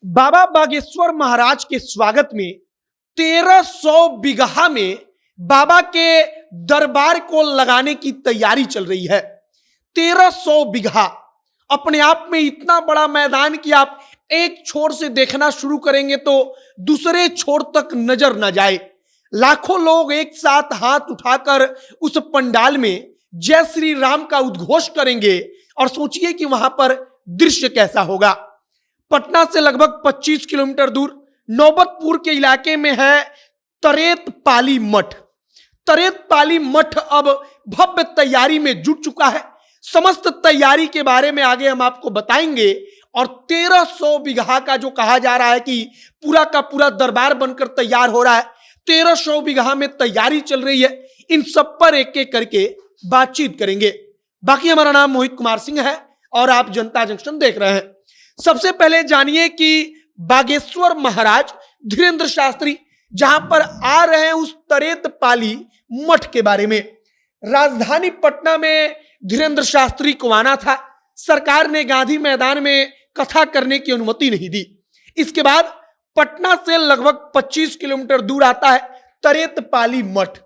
बाबा बागेश्वर महाराज के स्वागत में 1300 बीघा में बाबा के दरबार को लगाने की तैयारी चल रही है। 1300 बीघा अपने आप में इतना बड़ा मैदान कि आप एक छोर से देखना शुरू करेंगे तो दूसरे छोर तक नजर न जाए। लाखों लोग एक साथ हाथ उठाकर उस पंडाल में जय श्री राम का उद्घोष करेंगे और सोचिए कि वहां पर दृश्य कैसा होगा। पटना से लगभग 25 किलोमीटर दूर नौबतपुर के इलाके में है तरेत पाली मठ। तरेत पाली मठ अब भव्य तैयारी में जुट चुका है। समस्त तैयारी के बारे में आगे हम आपको बताएंगे। और 1300 बीघा का जो कहा जा रहा है कि पूरा का पूरा दरबार बनकर तैयार हो रहा है, 1300 बीघा में तैयारी चल रही है, इन सब पर एक एक करके बातचीत करेंगे। बाकी हमारा नाम मोहित कुमार सिंह है और आप जनता जंक्शन देख रहे हैं। सबसे पहले जानिए कि बागेश्वर महाराज धीरेन्द्र शास्त्री जहां पर आ रहे हैं उस तरेत पाली मठ के बारे में। राजधानी पटना में धीरेन्द्र शास्त्री को आना था, सरकार ने गांधी मैदान में कथा करने की अनुमति नहीं दी। इसके बाद पटना से लगभग 25 किलोमीटर दूर आता है तरेत पाली मठ।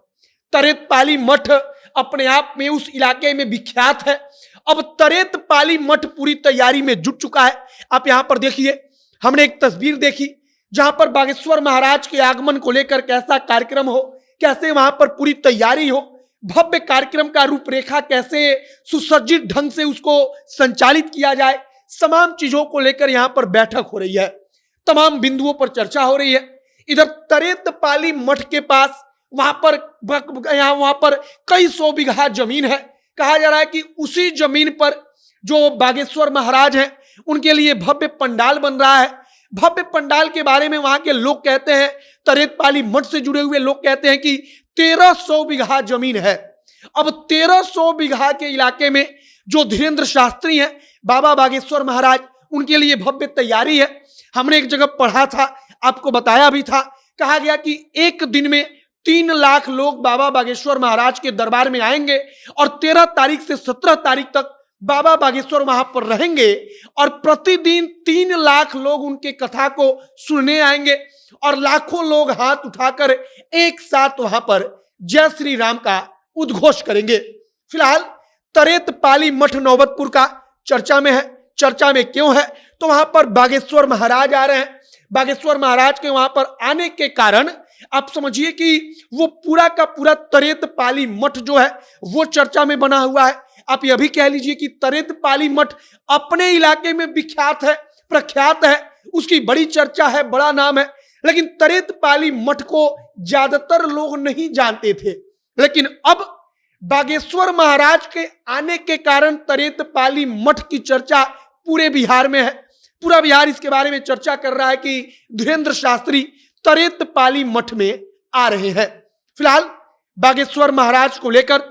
तरेत पाली मठ अपने आप में उस इलाके में विख्यात है। अब तरेत पाली मठ पूरी तैयारी में जुट चुका है। आप यहां पर देखिए, हमने एक तस्वीर देखी जहां पर बागेश्वर महाराज के आगमन को लेकर कैसा कार्यक्रम हो, कैसे वहां पर पूरी तैयारी हो, भव्य कार्यक्रम का रूपरेखा कैसे सुसज्जित ढंग से उसको संचालित किया जाए, तमाम चीजों को लेकर यहां पर बैठक हो रही है, तमाम बिंदुओं पर चर्चा हो रही है। इधर तरेत पाली मठ के पास वहां पर कई सौ बीघा जमीन है। कहा जा रहा है कि उसी जमीन पर जो बागेश्वर महाराज हैं उनके लिए भव्य पंडाल बन रहा है। भव्य पंडाल के बारे में वहां के लोग कहते हैं, तरेत पाली मठ से जुड़े हुए लोग कहते हैं कि 1300 बीघा जमीन है। अब 1300 बीघा के इलाके में जो धीरेन्द्र शास्त्री हैं, बाबा बागेश्वर महाराज, उनके लिए भव्य तैयारी है। हमने एक जगह पढ़ा था, आपको बताया भी था, कहा गया कि एक दिन में 3 लाख लोग बाबा बागेश्वर महाराज के दरबार में आएंगे और 13 तारीख से 17 तारीख तक बाबा बागेश्वर वहां पर रहेंगे और प्रतिदिन 3 लाख लोग उनके कथा को सुनने आएंगे और लाखों लोग हाथ उठाकर एक साथ वहां पर जय श्री राम का उद्घोष करेंगे। फिलहाल तरेत पाली मठ नौबतपुर का चर्चा में है। चर्चा में क्यों है? तो वहां पर बागेश्वर महाराज आ रहे हैं। बागेश्वर महाराज के वहां पर आने के कारण आप समझिए कि वो पूरा का पूरा तरेत पाली मठ जो है वो चर्चा में बना हुआ है। आप यह भी कह लीजिए कि तरेत पाली मठ अपने इलाके में विख्यात है, प्रख्यात है, उसकी बड़ी चर्चा है, बड़ा नाम है। लेकिन तरेत पाली मठ को ज्यादातर लोग नहीं जानते थे। लेकिन अब बागेश्वर महाराज के आने के कारण तरेत पाली मठ की चर्चा पूरे बिहार में है। पूरा बिहार इसके बारे में चर्चा कर रहा है कि धीरेन्द्र शास्त्री तरेत पाली मठ में आ रहे हैं। फिलहाल बागेश्वर महाराज को लेकर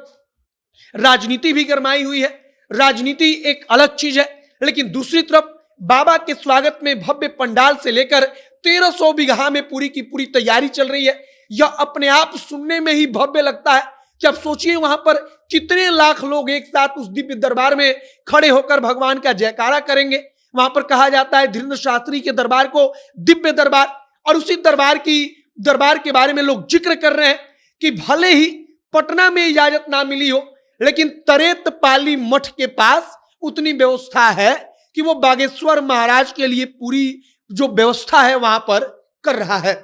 राजनीति भी गरमाई हुई है। राजनीति एक अलग चीज है, लेकिन दूसरी तरफ बाबा के स्वागत में भव्य पंडाल से लेकर 1300 बीघा में पूरी की पूरी तैयारी चल रही है। यह अपने आप सुनने में ही भव्य लगता है कि अब सोचिए वहां पर कितने लाख लोग एक साथ उस दिव्य दरबार में खड़े होकर भगवान का जयकारा करेंगे। वहां पर कहा जाता है धीरेन्द्र शास्त्री के दरबार को दिव्य दरबार, और उसी दरबार के बारे में लोग जिक्र कर रहे हैं कि भले ही पटना में इजाजत ना मिली हो, लेकिन तरेत पाली मठ के पास उतनी व्यवस्था है कि वो बागेश्वर महाराज के लिए पूरी जो व्यवस्था है वहां पर कर रहा है।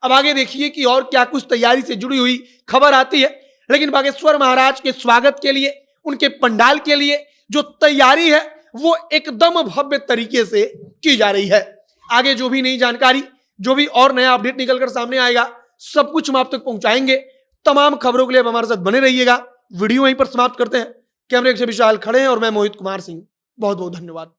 अब आगे देखिए कि और क्या कुछ तैयारी से जुड़ी हुई खबर आती है। लेकिन बागेश्वर महाराज के स्वागत के लिए, उनके पंडाल के लिए जो तैयारी है वो एकदम भव्य तरीके से की जा रही है। आगे जो भी नई जानकारी, जो भी और नया अपडेट निकलकर सामने आएगा, सब कुछ हम आप तक पहुंचाएंगे। तमाम खबरों के लिए हमारे साथ बने रहिएगा। वीडियो वहीं पर समाप्त करते हैं। कैमरे से विशाल खड़े हैं और मैं मोहित कुमार सिंह। बहुत बहुत धन्यवाद।